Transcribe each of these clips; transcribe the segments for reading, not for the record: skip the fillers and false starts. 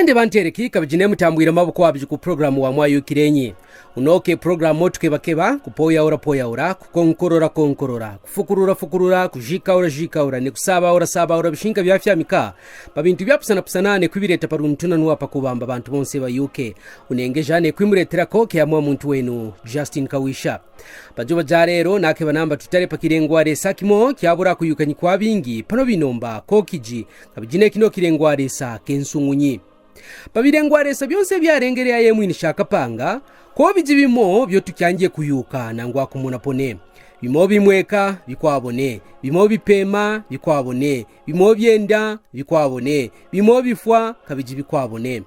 Sande bantereki kabijine mutambwira maboko wabije ku program wa mwayo kirenyi. Unoke program motukebakeba kupoya ora kukonkorora kufukurura kujika ne kusaba ora bishinga byafyamika babintu byapusana kwibireta paruntuna nuwa pakubamba bantu bonse ba UK unengejane kwimuretera ko ke amwa muntu wenu Justin Kawisha bajoba jarero nake banamba tutare pakirengware sakimo kyabura kuyukanyi kwa bingi pano binomba kokiji kabijine kino kirengware sa kensungunyi babirengware byonse byarengereye yemwe nishaka panga ko bijibimo byo tukyangiye kuyuka nangwa kumunapone bimo bimweka bikwabone bimo bipema bikwabone bimo byenda bikwabone bimo bifwa kabiji bikwabone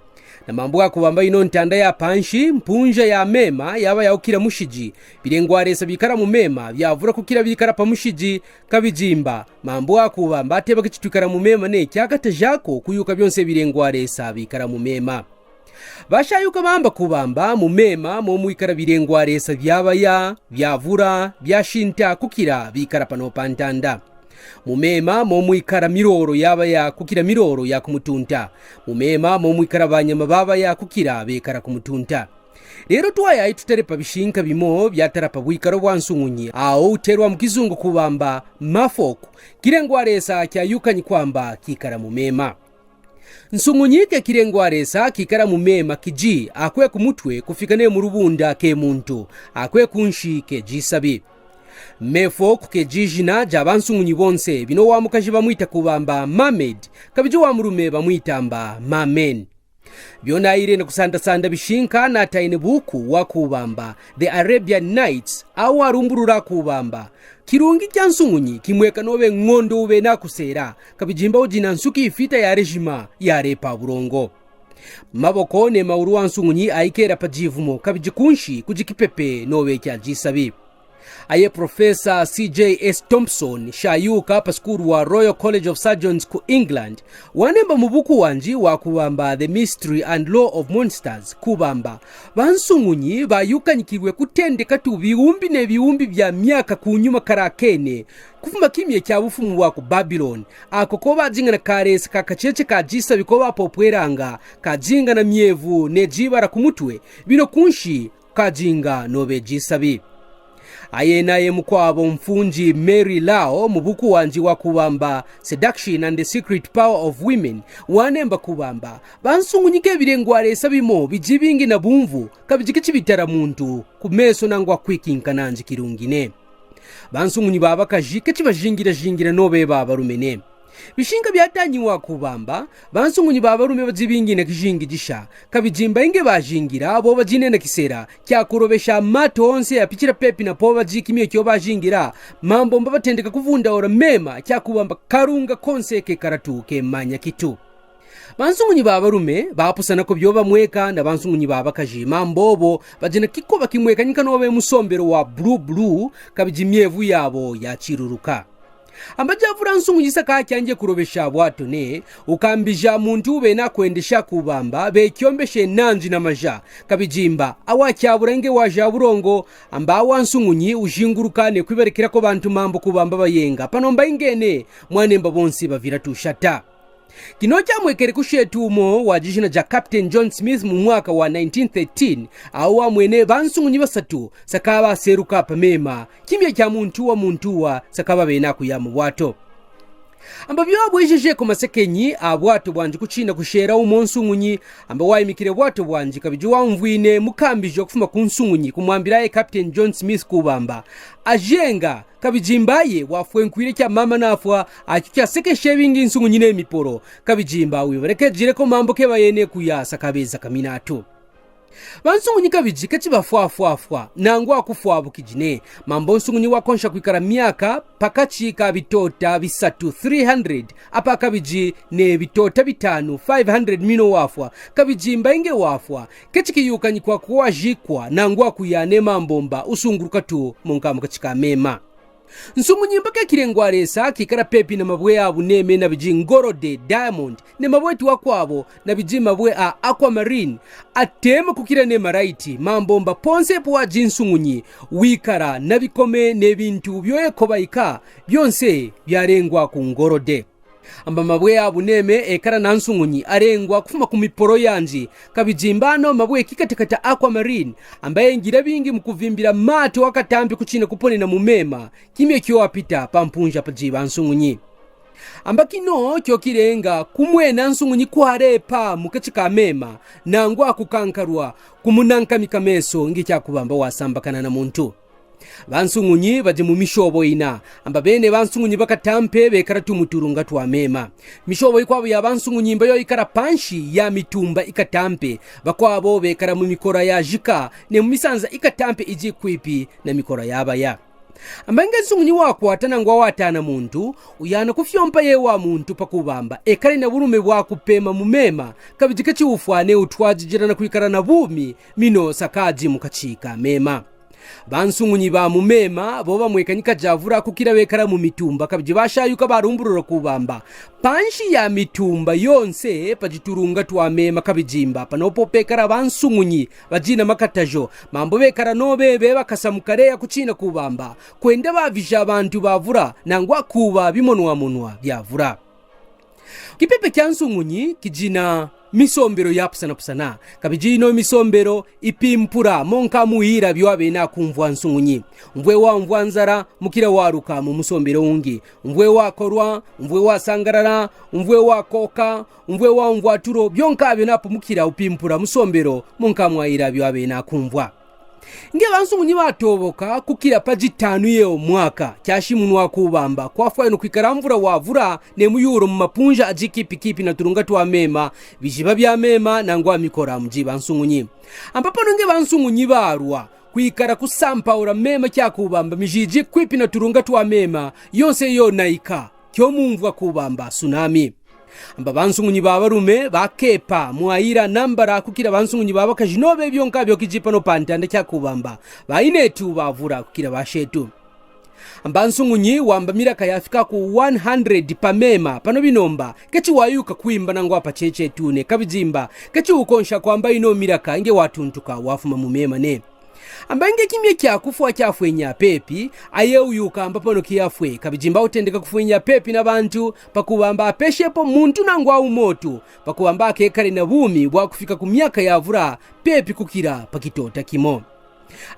na mambo akubamba ino ntanda ya panshi mpunja ya mema yaba yaukira mushiji birengwaresa bikara mu mema byavura kukira bikara pa mushiji kabijimba mambo akubamba ateba kitukara mu mema ne cyakata jako kuyuka byonse birengwaresa bikara mu mema bashayuka bamba kubamba mu mema mu mwikara birengwaresa byabaya byavura byashinta kukira bikara pano pantanda mumema mo mwikara miroro yaba ya kukira miroro ya kumutunta mumema mo mwikara banyama baba ya kukira bekara kumutunta rero twaya ituterepa bishinka bimo byatarapa bwikaro bwansungunyi aho uterwa mukizungu kubamba mafoko kirengwaresa cyayukanye kwamba kikara mumema nsungunyike kirengwaresa kikara mumema kiji akwe kumutwe kufikane mu rubunda ke muntu akwe kunshike jisabi mefo kukejijina jabansungunyi bonse bino wamukaje bamwita kubamba mamed kabiju wa murume bamwitamba mamen byona irene kusanda bishinka na taine buku wa kubamba the Arabian Nights au arumburura kubamba kirungi cyansungunyi kimweka nobe ngondo ube nakusera kabijimba ujina nsuki ifita ya rejima ya repa burongo maboko ne mauru wansungunyi aikera pajivumo kabijikunshi kujikipepe nobe kya jisabi aye Professor CJ.S. Thompson shayuka paskuru wa Royal College of Surgeons ku England wanemba mubuku wanji wa kubamba The Mystery and Law of Monsters kubamba bansungunyi bayukanyikirwe kutendeka tu biwumbi bya myaka kunyuma karakene kufuma kimye cya bufumu wa ku Babylon akoko bajingana karese kakacece kajisa bikoba popweranga kajinga na myevu nejibara kumutwe bino kunshi kajinga nobe jisabi ayenaye mukwabo mfunji Mary Lao mubuku wanji wa kubamba Seduction and the Secret Power of Women wanemba kubamba bansungunyike birengwaresa bimo bijibingi na bumvu kabijikici bitara muntu kumeso nangwa kwikinka nanji kirungine bansungunyi baba kajike cibajingira nobe baba rumene bishinga byatanyiwa kubamba bansungunyi baba rume bazibingi na kijingi jisha kabijimba inge bajingira abo bajine na kisera cyakurobesha mato onse yapikira pepi na poba jikimye cyo bajingira mambo mbabatendeka kuvunda ora mema cyakubamba karunga konseke karatuke manya kitu bansungunyi baba rume bapusana ko byoba mweka na bansungunyi baba kajima mbobo bajina kikoba kimweka nyika nobe musombero wa blue kabijimyevu yabo yachiruruka ambajavura nsungunyi saka cyanje kurobesha bwato ne ukambija muntu ube nakwendesha kubamba be kyombeshe nanji na maja kabijimba awacyaburenge waja burongo amba wansungunyi ujingurukane kwiberekera ko bantu mambo kubamba bayenga panomba ingene mwanemba bonsi bavira tushata kino cyamwekere kushetumo wajishina ja Captain John Smith mu mwaka wa 1913 awa mwene bansungunyi basatu sakaba seruka pamema kimye kya muntu wa sakaba bena kuyamu bwato amba byabwejeje ko masekenyi abwato bwanje kucina kushera umonsungunyi amba wayimikire bwato bwanje kabijuwa mvwine mukambijo kufuma kunsungunyi kumwambiraye Captain John Smith kubamba ajenga kabijimbaye wafwenkwire kya mama nafwa akikya sekeshe bingi nsungunyi ne miporo kabijimba wibarekejire ko mambo ke bayene kuyasa kabeza kaminatu bansungunyi kabijika chibafwafwafwa nangwa kufwa bukijine mambo nsungunyi wakonsha kwikara myaka pakachika bitota bisatu 300 apa kabiji ne bitota bitanu 500 mino wafwa kabijimba inge wafwa kechikiyukanyi kwa kuwajikwa nangwa kuyane mambomba usunguruka tu munkamu kachika mema nsungunyi mpaka kirengwaresa kikara pepi na mabwe yabu neme na biji ngorode diamond ne mabwetu wakwabo na biji mabwe a aquamarine atema kukira ne maraiti mambomba ponse po jinsungunyi wikara nabikome ne bintu byoye kobaika byonse byarengwa ku ngorode amba mabwe abuneme ekara nansungunyi arengwa kufuma kumiporo yanji kabijimbano mabwe kikatakata aquamarine ambaye ngira bingi mukuvimbira mato wakatambi kuchina kuponena mumema kimye kiwapita pampunja pajiba nsungunyi amba kino kyokirenga kumwena nsungunyi kwarepa mukachika mema nangu akukankarwa kumunankamika meso ngicyakubamba wasambakana na muntu bansungunyi baje mu mishobo ina amba bene bansungunyi bakatampe bekara tumuturunga twa mema mishobo ikwabo ya bansungunyi mbayo ikara panshi ya mitumba ikatampe bakwabo bekara mu mikora ya jika ne mu misanza ikatampe iji kwipi na mikora yabaya amba nsungunyi wako atanangwa watana muntu uyana kufyompa yewa muntu pakubamba ekare na burume bwa kupema mumema kabijika chiufwane utwajijirana kuikara na bumi mino sakaji mukachika mema bansungunyi ba mumema bo bamwekanyika javura kukira bekara mu mitumba kabije bashayuka barumburura kubamba panshi ya mitumba yonse pajiturunga twa mema kabijimba panopo pekara bansungunyi bajina makatajo mambo bekara nobebe bakasamukare ya kuchina kubamba kwenda bavisha abantu bavura nangwa kuba bimonwa munwa byavura kipepe kya nsungunyi kijina misombero yapusana kabijino misombero ipimpura monka muhira byabe na kumvwa nsungunyi mvwe wa mvwanzara mukira waruka mu musombero ungi mvwe wa korwa mvwe wa sangarara mvwe wa koka mvwe wa mvwaturo byonka byo napo mukira upimpura musombero monka muhira byabe na kumvwa nge bansungunyi batoboka kukira pajitanu ye omwaka cyashimunwa kubamba kwafwa no kwikaramvura wavura ne muyuro mu mapunja ajikipikipi na turunga twa mema bijiba bya mema nangwa mikora mji bansungunyi ambapo nge bansungunyi barwa kwikara kusampaura mema cyakubamba mijiji kwipi na turunga twa mema yonse yo naika kyo mumvwa kubamba tsunami amba bansungunyi babarume bakepa muayira nambara kukira bansungunyi babakajinobe byonka byo kijipa no pantanda cyakubamba bainetu bavura kukira bashetu amba nsungunyi wamba miraka yafika ku 100 pamema pano binomba kechi wayuka kuimba nangwa pacheche tune kabijimba kechi ukonsha kwamba ino miraka nge watuntuka wafuma mumema ne ambange kimye kyakufwa kyafwenya pepi aye uyuka ambapo no kiyafwe kabijimba utendeka kufwenya pepi na bantu pakubamba apeshepo muntu nangwa umoto pakubamba akekare na bumi bwa kufika ku myaka yavura pepi kukira pakitota kimo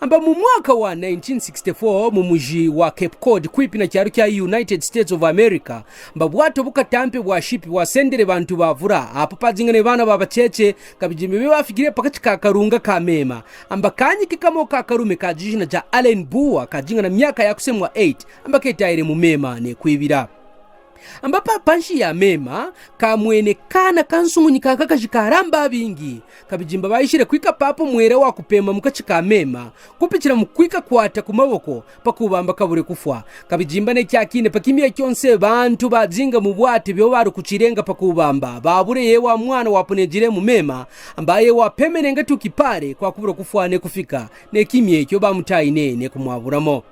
amba mu mwaka wa 1964 mu muji wa Cape Cod kwipi na cyaro kya United States of America mbabwato bukatampe bwa shipi wasendere bantu bavura apo pazingane bana babacece kabijimbe bafigire pakati ka karunga ka mema amba kanyike kamo ka karume ka jijina ja Allen Bua kajinga na myaka ya kusemwa 8 amba ketaire mu mema ne kwibira amba panshi ya mema kamwene kana kansungunyi kakakashikaramba bingi kabijimba bayishire kwika papo mwere wa kupema mukachika mema kupikira mukwika kwata kumaboko pakubamba kabure kufwa kabijimba ne cyakine pakimye cyonse bantu bazinga mu bwate byo baru kucirenga pakubamba babure yewa mwana waponejire mu mema ambaye wapemenenga tukipare kwa kubura kufwane kufika ne kimye cyo bamutayine ne kumwaburamo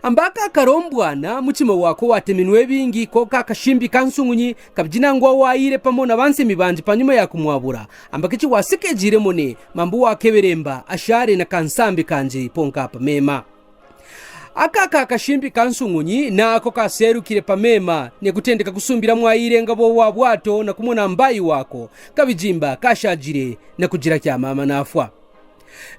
ambaka karombwana mutima wako wateminwe bingi ko kakashimbi kansungunyi kabjinangwa waire pamona banse mibanje panyuma ya kumwabura ambakichi wasikejire mone mambu wakeberemba ashare na kansambi kanje ponka pamema akaka kashimbi kansungunyi nako kaserukire pamema ne kutendeka kusumbira mwaire ngabo wabwato na kumona mbayi wako kabijimba kashajire na kujira kya mama nafwa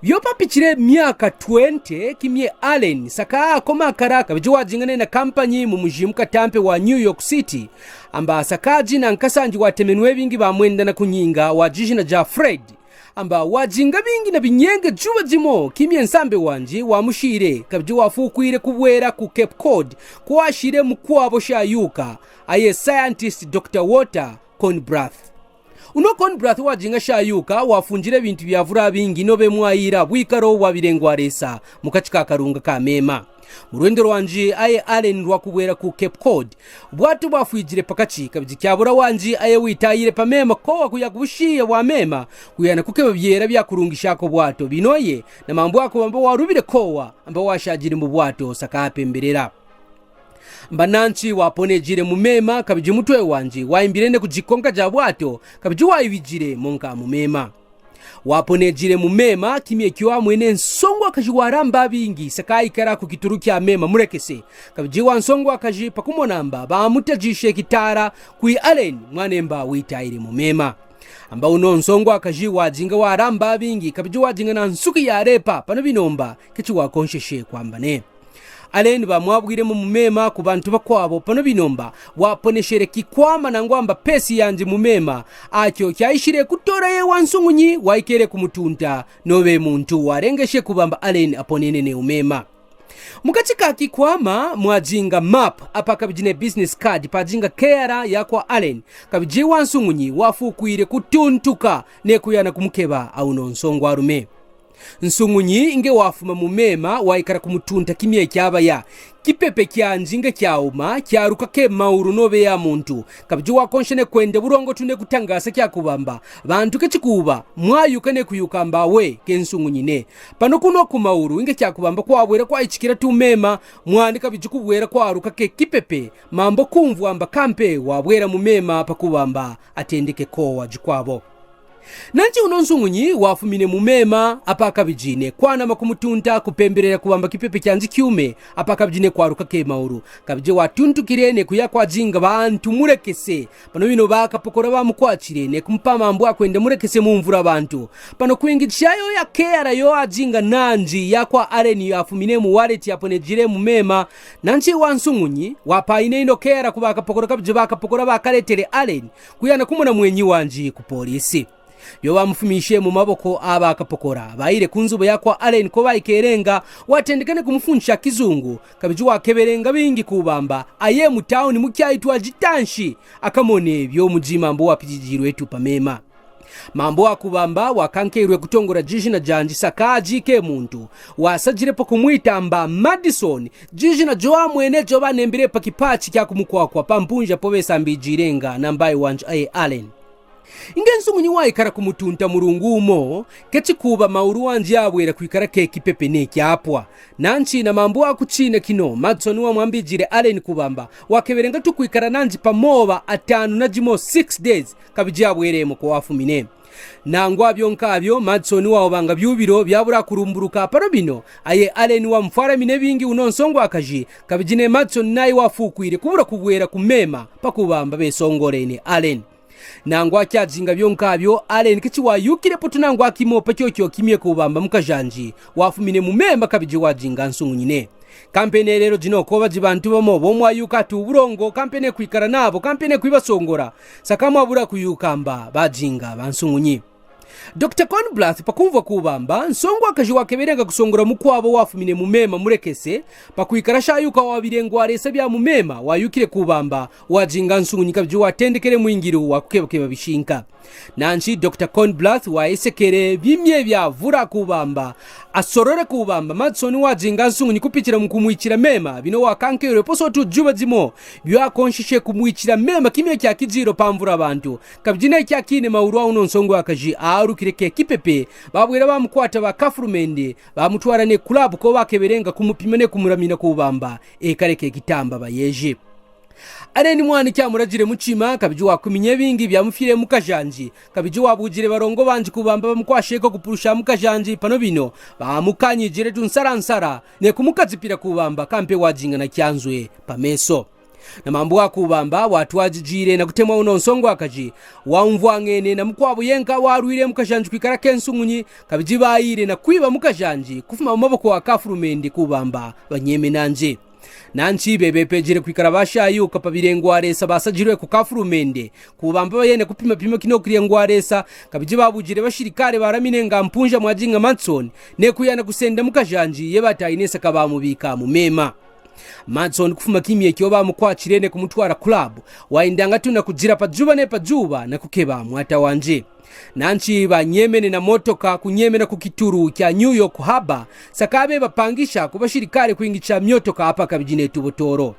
Vyopa pichire miaka 20 kimye Allen saka koma karaka bijwa jingane na kampanyi mu mujimuka tampe wa New York City amba sakaji na nkasanji watemenwe bingi bamwenda na kunyinga wa jijina ja Fred amba wajinga bingi na binyenge juba jimo kimye nsambe wanji wa mushire kabijwa wafukwire kubwera ku Cape Cod kwashire mukwabo shayuka aye scientist Dr. Walter Conbrath Unokon brath wajinga shayuka wafunjire bintu byavura bingi nobe mwayira bwikaro wabirengwa resa mukachika karunga ka mema Murwendo rwanji aye Allen rwakubwera ku Cape Cod bwatu bafwijire pakachi kabijikyabura wanji aye witayire pamema ko kuyagubushiye wa mema kuyana kukeba byera byakurungishako bwato binoye na mambo yako bambo warubire kowa amba washajire mu bwato sakapemberera Mbananchi waponejire mu mema kabiji mutwe wanji waimbirene kujikonga ja bwato kabiji wayibijire monka mu mema waponejire mu mema kimye kiwa mwene nsongo akaji waramba bingi sakayikara ku kituru kya mema murekese kabiji wa nsongo akaji pakumonamba bamutajishe kitara kui Allen mwanemba witaire mu mema amba uno nsongo akaji wajinga waramba bingi kabiji wajinga na nsuki ya repa pano binomba kichi wakonsheshe kwambane Allen bamwabwire mu mema ku bantu bakwabo pano binomba waponeshere kikwama nangwamba pesi yanje mu mema akyo kyayishire kutora ye wansungunyi waikere kumutunta nobe muntu warengeshe kubamba Allen aponene ne umema mukatika kikwama mwajinga map apa kabijine business card pajinga kera yakwa Allen kabiji wansungunyi wafukuire kutuntuka ne kuyana kumukeba au nonsongo arume nsungunyi inge wafuma mu mema waikara kumutunta kimye kyabaya kipepe kyanjinga kyauma kyaruka ke mauru nobe ya muntu kabiji wakonshene kwende burongo tune kutangasa kyakubamba bantu kechikuba mwayuka ne kuyukamba we kensungunyine pano kuno ku mauru inge kyakubamba kwabwera kwa ichikira tu mema mwandi kabiji kubwera kwaruka ke kipepe mambo kumvu amba kampe wabwera mu mema pakubamba atendeke ko wajikwabo nanji unonsungunyi wafumine mu mema apaka bijine kwana makumutunta kupemberera kubamba kipepe kyanzi kyume apaka bijine kwaruka ke mauru kabije watuntukirene kuyakwa jinga bantu murekese pano bino bakapokora bamukwachirene kumpama ambu akwende murekese mu mvura bantu pano kwingichayo ya kera yo ajinga nanji yakwa Allen yafumine mu wallet yaponejire mu mema nanji wansungunyi wapaine ino kera kubakapokora kabije bakapokora bakaletere Allen kuyana kumona mwenyi wanji ku polisi yo bamufumishe mu maboko abakapokora bayire kunzubo yakwa Allen ko bayikerenga watendekane kumufunsha kizungu kabiji wakeberenga bingi kubamba aye mu town mukyaitwa jitanshi akamone byo mujima mbo wapijijirwe tu pamema mambo akubamba wakankeirwe kutongora jiji na janji sakaji ke muntu wasajire po kumwitamba Madison jiji na joa mwene joba nembire pa kipachi kya kumukwakwa pampunja povesa mbijirenga nambaye wanje aye Allen ingensungunyi waikara kumutunta murungumo kechikuba mauru wanje yabwera kwikara ke kipepe ne kyapwa nanchi na mambo akuchine kino Madison wa mwambijire Allen kubamba wakeberenga tukwikara nanji pamoba 5 na jimo 6 days kabiji yabweremo ko wafumine nangwa byonkabyo Madison wa obanga byubiro byabura kurumburuka paro bino aye Allen wa mfara mine bingi unonsongo akaji kabijine Madison nayi wafukwire kubura kubwera kumema pakubamba besongorene Allen nangwa kyajinga byonkabyo Allen kichi wayukire potunangwa kimopa cyocyo kimye kubamba mukajanji wafumine mu mema kabiji wajinga nsungunyine kampene rero jino koba jibantu bomo bomwayuka tuburongo kampene kwikara nabo kampene kwibasongora sakamwa abura kuyukamba bajinga bansungunyi Dr. Cornblath pakumva kubamba nsongo akaji wakeberenga kusongora mukwabo wafumine mu mema murekese pakwikara shayuka wabirengo aresa bya mu mema wayukire kubamba wajinga nsungunyi kabiji watendekere muingiro wakukebakeba bishinka nanchi Dr. Cornblath waesekere bimye byavura kubamba asorore kubamba Madison wajinga nsungunyi kupitira mukumwikira mema bino wakankere poso tujuba zimo byakonshishe kumwikira mema kimye kya kijiro pamvura abantu kabijine kya kine maurwa uno nsongo akaji arukireke kipepe babwera bamukwata bakafurumende bamutwarane club ko bakeberenga kumupimene kumuramina kubamba ekareke kitamba bayeje Allen mwani cyamuragire mucima kabiji wakuminye bingi byamufire mukajanji kabiji wabugire barongo banje kubamba bamukwasheko kupurusha mukajanji pano bino bamukanyijire tunsaransara ne kumukazipira kubamba kampe wajinga na kyanzwe pameso na mambo akubamba watu wajijire na kutemwa uno nsongo akaji wamvwangene na mukwabo yenka warwire mukajanji kwikara kensungunyi kabiji bayire na kwiba mukajanji kufuma mu maboko wa kafurumende kubamba banyeme nanje nanchi bebepejire kwikarabasha yuka pabirengo aresa basajirwe ku kafurumende kubamba bayene kupima pima kino kriyengo aresa kabije babujire bashirikare baramine ngampunja mwajinga Madison ne kuyana kusenda mukajanji yebatayinesa kabamubika mu mema Madison kufuma kimye kyoba mukwachirene kumutwara club waindanga tuna kujira pajuba na kukeba mwata wanje nanchi banyemene na motoka kunyemena kukituru kya New York haba sakabe bapangisha kubashirikare kuingicha myotoka hapa kabijine tubotoro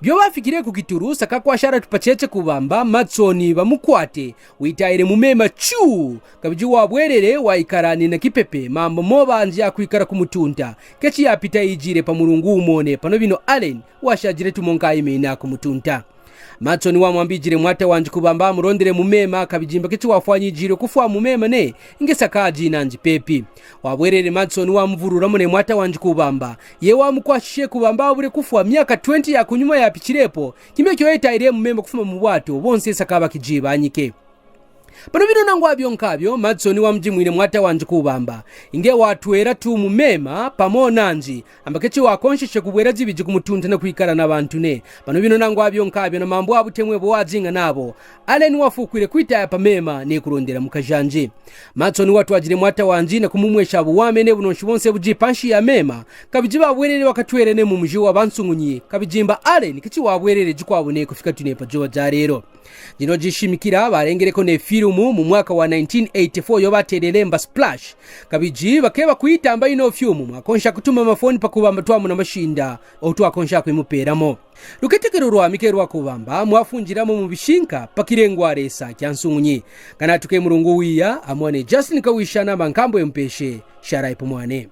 byo bafikire kukituru sakakwashara tupachece kubamba Madison bamukwate witaire mu mema chu kabiji wabwerere waikarani na kipepe mambo mobanje akwikara kumutunta kechi yapita ijire pa murungu umone pano bino Allen washajire tumonka imena kumutunta Matso ni wamwambijire mwata wanje kubamba murondere mumema kabijimba kichi wafanyijire kufwa mumema ne ingesa kaji nanji pepi wabwerere Matso ni wamvurura mune mwata wanje kubamba ye wamukwashishe kubamba bure kufwa myaka 20 ya kunyuma ya pichirepo kimbe kyo etaire mumema kufuma mu bwato bonse sakaba kijiba anyike. Pano bino nangwa byonkabyo Matso ni wamjimwire mwata wanje kubamba inge watwera tu mumema pamonanji ambakechi wakonshishe kubwera jibiji kumutunda na kuikara n'abantu ne. Pano bino nangwa byonkabyo na mambo abutemwe bo wazinga nabo ale ni wafukwire kwitaya pamema ne kurondera mukajanje. Matso ni watu wajire mwata wanje na kumumwesha abo wamene bunonshi bonse bujipanshi ya mema kabijiba abwerere wakatwere ne mumuji wa bansungunyi kabijimba ale nikichi wabwerere jikwabone kufika tunepa jowa jarero. Jino jishimikira barengereko ne filmu mu mwaka wa 1984 yobaterelemba Splash kabiji bakeba kuitamba ino filmu mwakonsha kutuma mafoni pakubamba twamu na mashinda otu akonsha kwimuperamo luketekero rwa mikero akubamba mwafunjiramo mu bishinka pakirengwa resa kyansungunyi kana tuke murungu wiya amwane Justin Kawishana bankambo empeshe sharai pomwane.